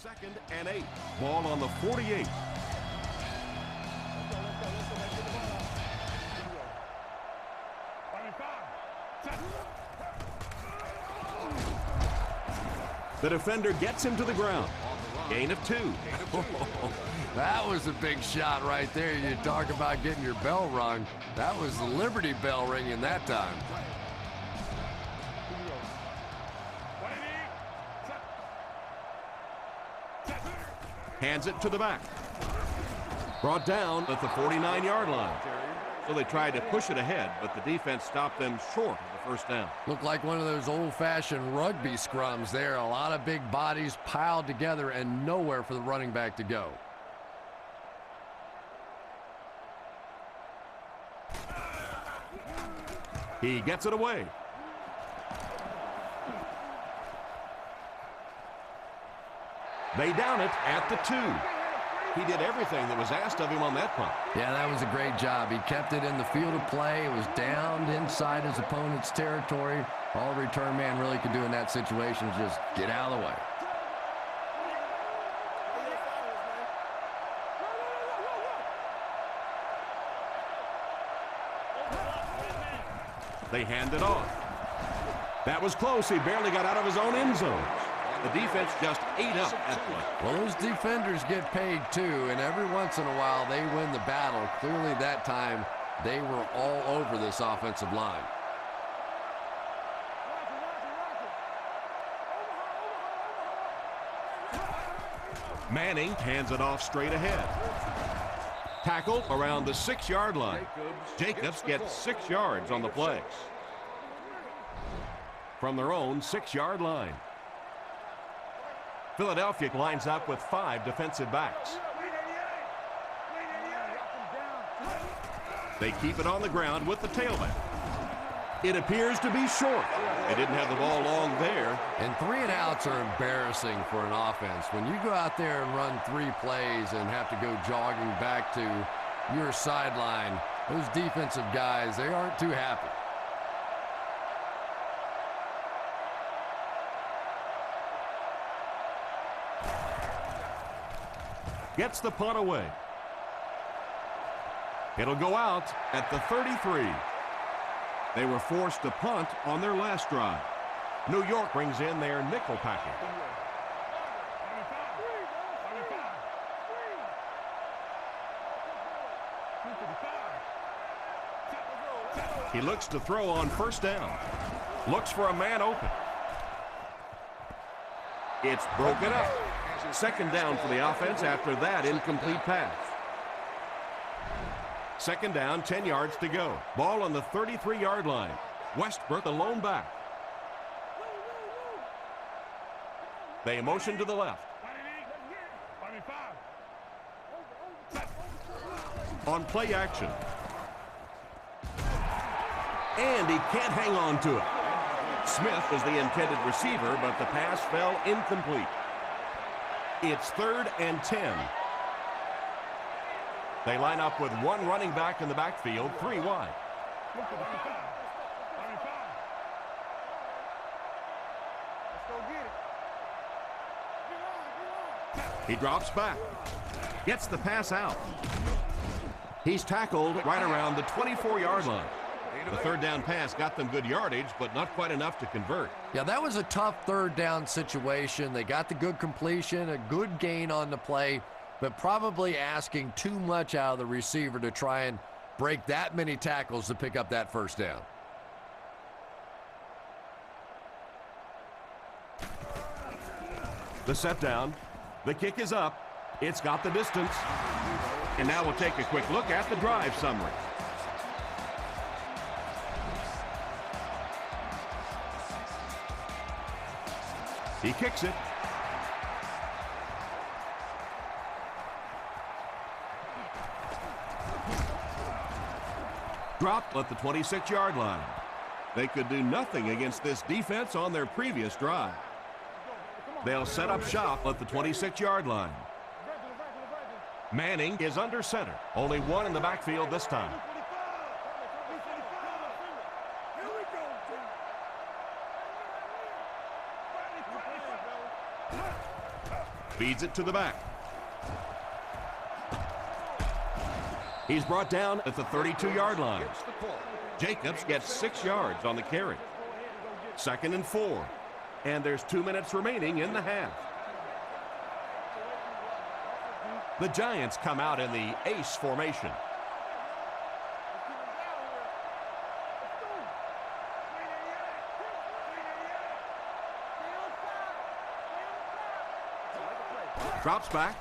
2nd and 8. Ball on the 48. The defender gets him to the ground. Gain of 2. That was a big shot right there. You talk about getting your bell rung. That was the Liberty Bell ringing that time. Hands it to the back. Brought down at the 49-yard line. So they tried to push it ahead, but the defense stopped them short of the first down. Looked like one of those old-fashioned rugby scrums there. A lot of big bodies piled together and nowhere for the running back to go. He gets it away. They down it at the 2. He did everything that was asked of him on that punt. Yeah, that was a great job. He kept it in the field of play. It was down inside his opponent's territory. All the return man really could do in that situation is just get out of the way. They hand it off. That was close. He barely got out of his own end zone. The defense just ate up that play. Well, those defenders get paid too, and every once in a while they win the battle. Clearly that time they were all over this offensive line. Manning hands it off straight ahead. Tackle around the 6-yard line. Jacobs gets 6 yards on the play. From their own 6-yard line. Philadelphia lines up with 5 defensive backs. They keep it on the ground with the tailback. It appears to be short. They didn't have the ball long there. And 3 and outs are embarrassing for an offense. When you go out there and run 3 plays and have to go jogging back to your sideline, those defensive guys, they aren't too happy. Gets the punt away. It'll go out at the 33. They were forced to punt on their last drive. New York brings in their nickel package. He looks to throw on first down. Looks for a man open. It's broken up. 2nd down for the offense after that incomplete pass. 2nd down, 10 yards to go. Ball on the 33-yard line. Westbrook, the lone back. They motion to the left. On play action. And he can't hang on to it. Smith was the intended receiver, but the pass fell incomplete. It's 3rd and 10. They line up with 1 running back in the backfield, 3 wide. He drops back. Gets the pass out. He's tackled right around the 24-yard line. The 3rd down pass got them good yardage, but not quite enough to convert. Yeah, that was a tough 3rd down situation. They got the good completion, a good gain on the play, but probably asking too much out of the receiver to try and break that many tackles to pick up that first down. The set down. The kick is up. It's got the distance. And now we'll take a quick look at the drive summary. He kicks it. Dropped at the 26-yard line. They could do nothing against this defense on their previous drive. They'll set up shop at the 26-yard line. Manning is under center. Only 1 in the backfield this time. Feeds it to the back. He's brought down at the 32-yard line. Jacobs gets 6 yards on the carry. 2nd and 4. And there's 2 minutes remaining in the half. The Giants come out in the ace formation. Drops back.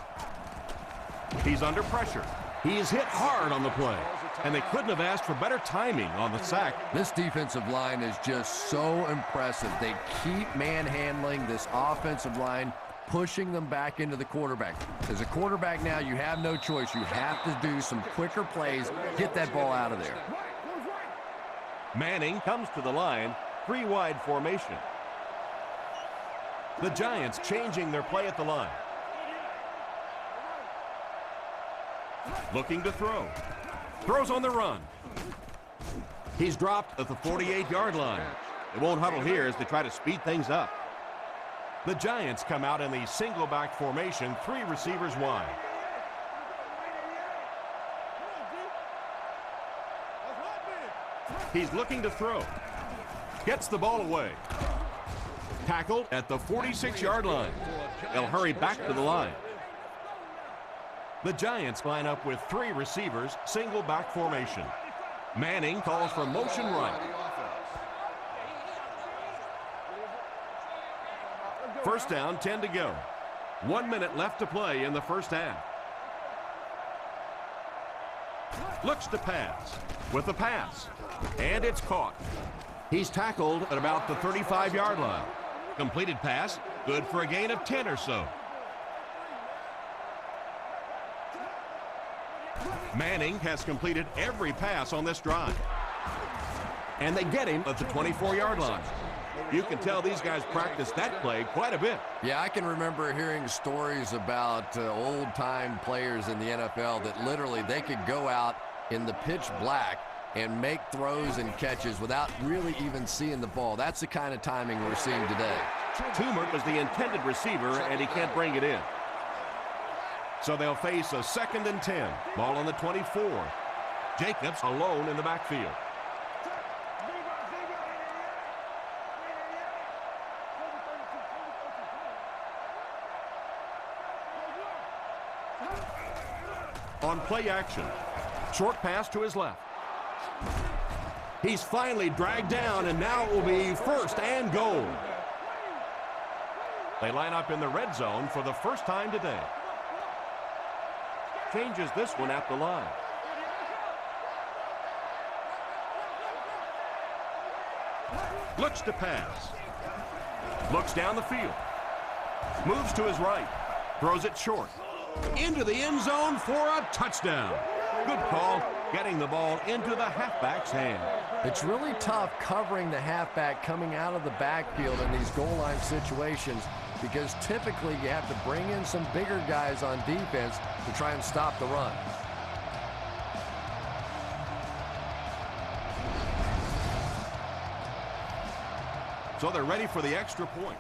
He's under pressure. He's hit hard on the play, and they couldn't have asked for better timing on the sack. This defensive line is just so impressive. They keep manhandling this offensive line, pushing them back into the quarterback. As a quarterback now, you have no choice. You have to do some quicker plays, get that ball out of there. Manning comes to the line, 3-wide formation. The Giants changing their play at the line. Looking to throw. Throws on the run. He's dropped at the 48-yard line. They won't huddle here as they try to speed things up. The Giants come out in the single back formation, 3 receivers wide. He's looking to throw. Gets the ball away. Tackled at the 46-yard line. They'll hurry back to the line. The Giants line up with 3 receivers, single back formation. Manning calls for motion right. First down, 10 to go. 1 minute left to play in the first half. Looks to pass. With the pass. And it's caught. He's tackled at about the 35-yard line. Completed pass, good for a gain of 10 or so. Manning has completed every pass on this drive. And they get him at the 24-yard line. You can tell these guys practice that play quite a bit. Yeah, I can remember hearing stories about old-time players in the NFL that literally they could go out in the pitch black and make throws and catches without really even seeing the ball. That's the kind of timing we're seeing today. Toomer was the intended receiver, and he can't bring it in. So they'll face a 2nd and 10. Ball on the 24. Jacobs alone in the backfield. On play action. Short pass to his left. He's finally dragged down, and now it will be 1st and goal. They line up in the red zone for the first time today. Changes this one at the line. Looks to pass. Looks down the field. Moves to his right. Throws it short. Into the end zone for a touchdown. Good call, getting the ball into the halfback's hand. It's really tough covering the halfback coming out of the backfield in these goal line situations because typically you have to bring in some bigger guys on defense to try and stop the run. So they're ready for the extra point.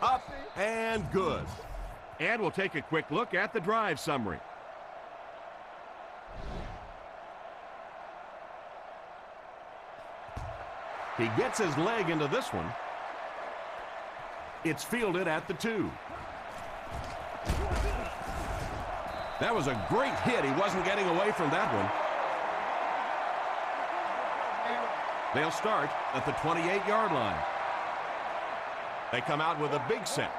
Up and good. And we'll take a quick look at the drive summary. He gets his leg into this one. It's fielded at the 2. That was a great hit. He wasn't getting away from that one. They'll start at the 28-yard line. They come out with a big set.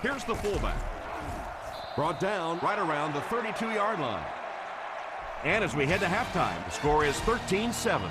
Here's the fullback. Brought down right around the 32-yard line. And as we head to halftime, the score is 13-7.